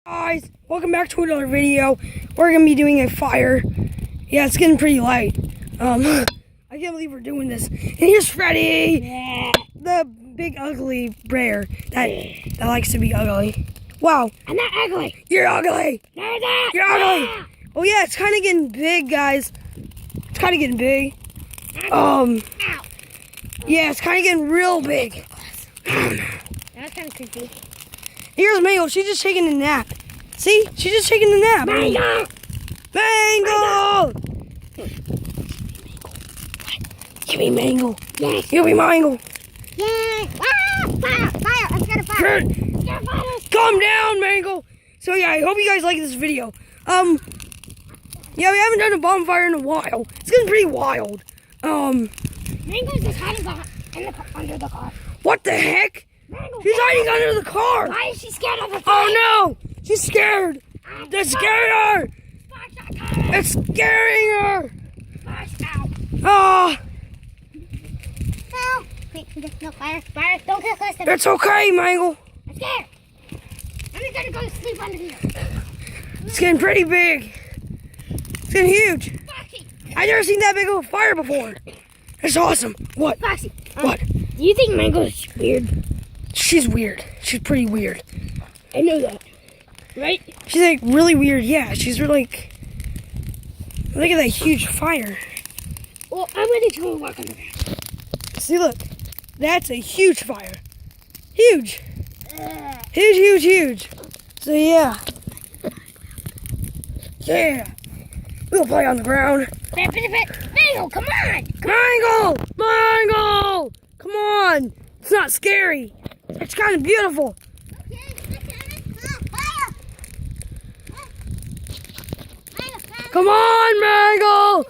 Guys, welcome back to another video. We're gonna be doing a fire. Yeah, it's getting pretty light. I can't believe we're doing this. And here's Freddy, the big ugly bear that likes to be ugly. Wow, I'm not ugly. You're ugly. No, that. You're ugly. Oh yeah, it's kind of getting big, guys. It's kind of getting big. Yeah, it's kind of getting real big. That's kind of creepy. Here's Mangle. She's just taking a nap. See? She's just taking a nap. Mangle! Mangle! Give me Mangle. Yes. Give me Mangle. Yay! Ah! Fire! Fire! I'm scared of fire. Scared of fire. Calm down, Mangle. So yeah, I hope you guys like this video. Yeah, we haven't done a bonfire in a while. It's getting pretty wild. Mangle's just hiding under the car. What the heck? Mangle, She's hiding under the car. why is she scared of the fire? Oh no! She's scared. That's scaring her. It's scaring her. Ah. No. Wait, no fire. Fire. Don't get close to me. It's okay, Mangle. I'm scared. I'm just gonna go sleep under here. It's getting pretty big. It's getting huge. Foxy. I've never seen that big of a fire before. It's awesome. What? Foxy. What? Do you think Mangle's weird? She's weird. She's pretty weird. I know that. Right? She's like really weird. Yeah, she's really like. Look at that huge fire. Well, I'm ready to go walk under there. See, look. That's a huge fire. Huge. Huge, huge, huge. So yeah. Yeah. We'll play on the ground. Mangle, come on! Mangle! Mangle! Come on! It's not scary. It's kind of beautiful. Come on, Mangle!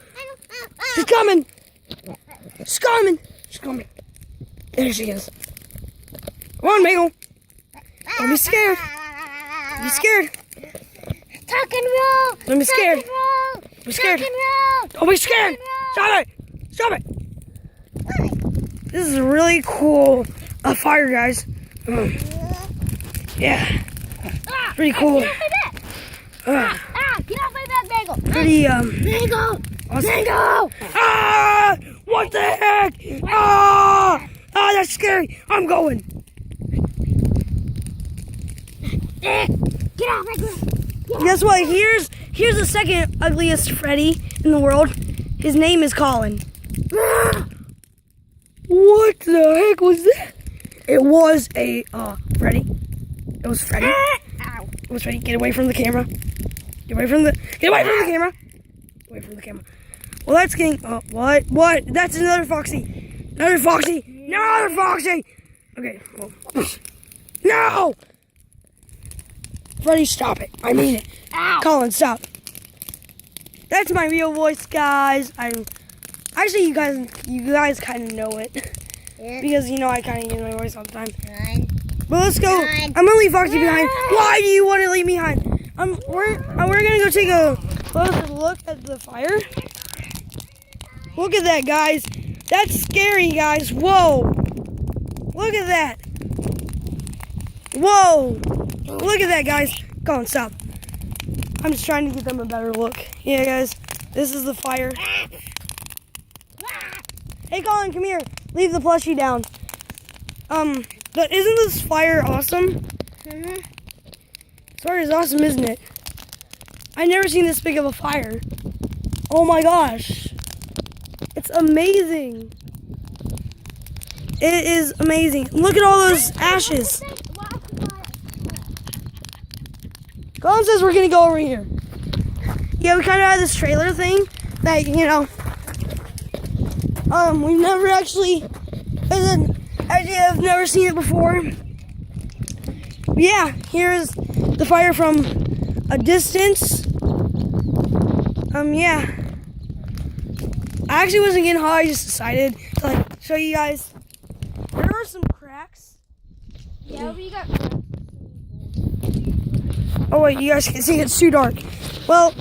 She's coming. She's coming. She's coming. There she is. Come on, Mangle. Don't be scared. Don't be scared. Tuck and roll. Don't be scared. Don't be scared. Tuck and roll. Don't be scared. Stop it. Stop it. This is a really cool fire, guys. Yeah. Pretty cool. Get off my back, Mangle. Pretty, Mangle. awesome. Mangle. Ah! What the heck? Ah! Ah, that's scary. I'm going. Get off my back. Guess what? Here's the second ugliest Freddy in the world. His name is Colin. What the heck was that? It was a Freddy. It was Freddy. Ow. It was Freddy. Get away from the camera. Get away from the camera. Get away from the camera. Well, that's getting. What? What? That's another foxy. Another foxy. Another foxy. Okay. Well. No. Freddy, stop it. I mean it. Ow. Colin, stop. That's my real voice, guys. Actually, you guys kind of know it. Yeah. Because, I kind of use my voice all the time. Run. But let's go. Run. I'm going to leave Foxy behind. Why do you want to leave me behind? We're going to go take a closer look at the fire. Look at that, guys. That's scary, guys. Whoa. Look at that. Whoa. Look at that, guys. Colin, stop. I'm just trying to give them a better look. Yeah, guys. This is the fire. Hey, Colin, come here. Leave the plushie down. But isn't this fire awesome? Mm-hmm. This fire is awesome, isn't it? I've never seen this big of a fire. Oh my gosh. It's amazing. It is amazing. Look at all those ashes. Colin says we're gonna go over here. Yeah, we kind of had this trailer thing that, we've never actually, I've never seen it before. But yeah, here's the fire from a distance. Yeah. I actually wasn't getting hot, I just decided to, show you guys. There are some cracks. Yeah, we got. Oh wait, you guys can see it's too dark. Well,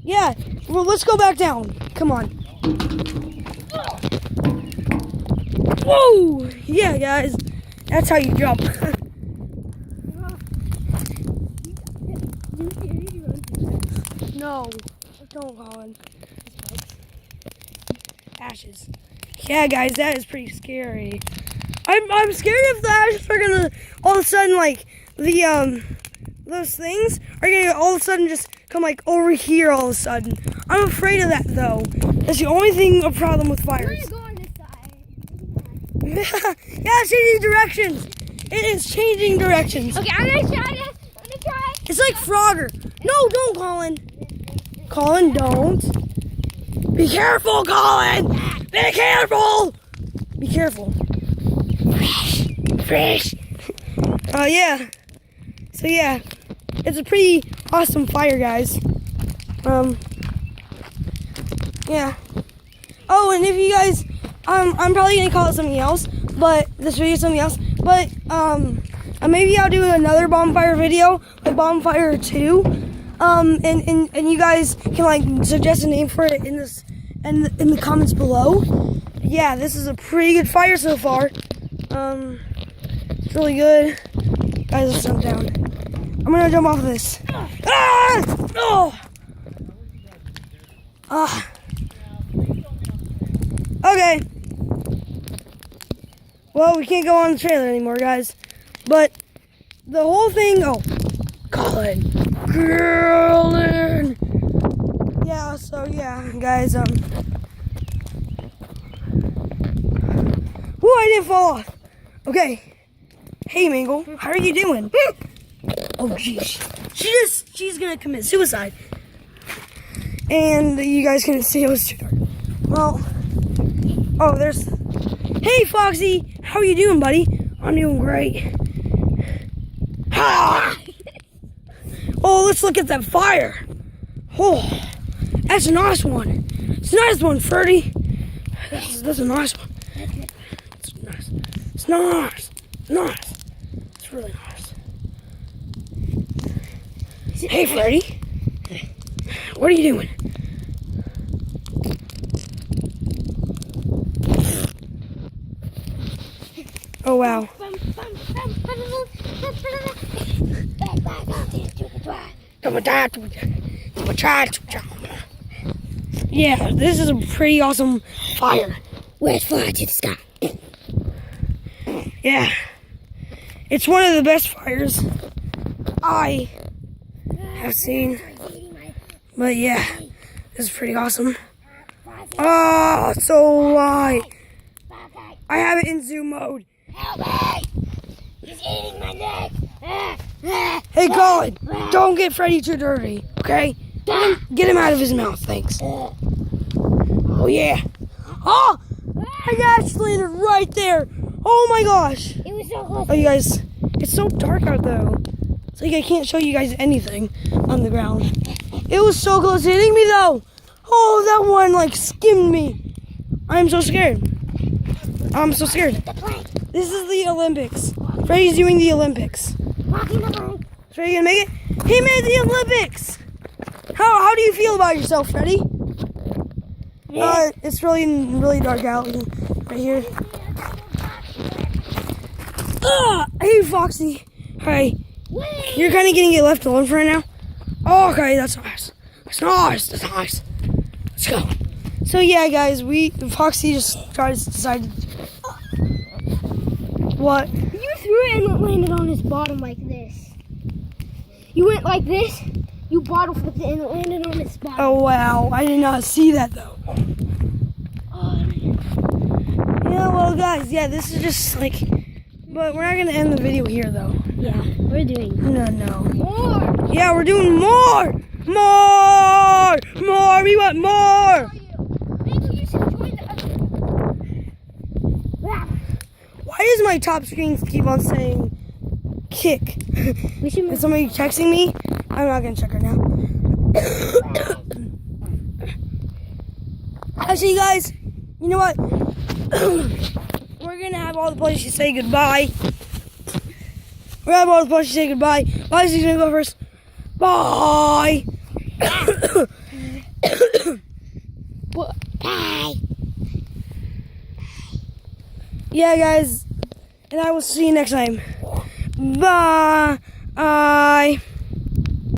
yeah. Well, let's go back down. Come on. Whoa! Yeah, guys. That's how you jump. No. Don't, Colin. Ashes. Yeah, guys, that is pretty scary. I'm scared if the ashes are gonna all of a sudden, like, those things are gonna all of a sudden just come, like, over here all of a sudden. I'm afraid of that, though. That's the only thing, a problem with fires. We're gonna go on this side. Yeah, it's changing directions. It is changing directions. Okay, I'm gonna try this. I'm gonna try. It's like Frogger. No, don't, Colin. Colin, don't. Be careful, Colin. Be careful. Be careful. Fresh. Yeah. So yeah, it's a pretty awesome fire, guys. Yeah. Oh, and if you guys, I'm probably gonna call it something else, but this video is something else. But maybe I'll do another bonfire video, like bonfire 2. And you guys can like suggest a name for it in this and in the comments below. Yeah, this is a pretty good fire so far. It's really good. Guys, let's jump down. I'm gonna jump off of this. Ah! Oh! Ah. Okay. Well, we can't go on the trailer anymore, guys. But the whole thing. Oh, Colin. Yeah, so yeah, guys, Whoa, I didn't fall off. Okay. Hey, Mangle, how are you doing? Oh, jeez. She's gonna commit suicide. And you guys can see it was too dark. Well, oh, there's... Hey, Foxy, how are you doing, buddy? I'm doing great. Ah! Oh, let's look at that fire. Oh, that's a nice one. It's a nice one, Freddy. That's a nice one. It's nice. It's nice. Nice. It's really nice. Hey, Freddy. What are you doing? Oh, wow. Yeah, this is a pretty awesome fire. Let's fly to the sky. Yeah. It's one of the best fires I have seen. But yeah, this is pretty awesome. Oh, so light. I have it in zoom mode. Help me! He's eating my neck. Hey, Colin, don't get Freddy too dirty, okay? Get him out of his mouth, thanks. Oh, yeah. Oh, I just landed right there. Oh, my gosh. It was so close. Oh, you guys, it's so dark out, though. It's like I can't show you guys anything on the ground. It was so close to hitting me, though. Oh, that one, like, skimmed me. I'm so scared. I'm so scared. This is the Olympics. Freddy's doing the Olympics. Is Freddy gonna make it? He made the Olympics! How do you feel about yourself, Freddy? Yeah. It's really dark out right here. Hey, Foxy. Hi. You're kind of getting it left alone for right now. Oh, okay, that's nice. That's nice. That's nice. Let's go. So yeah, guys, Foxy just decided. What? You threw it and it landed on his bottom like this. You went like this, you bottle flipped it and it landed on his bottom. Oh wow, I did not see that though. Yeah, well guys, yeah, this is just like, but we're not gonna end the video here though. Yeah, we're doing No. more. Yeah, we're doing more. More. We want more. Maybe you should join the other. Why does my top screen keep on saying kick? We should Is somebody texting me? I'm not gonna check right now. Actually, guys, you know what? We're gonna have all the players say goodbye. We're gonna have all the players say goodbye. Bobby's gonna go first. Bye. Bye. Yeah, guys, and I will see you next time. Bye.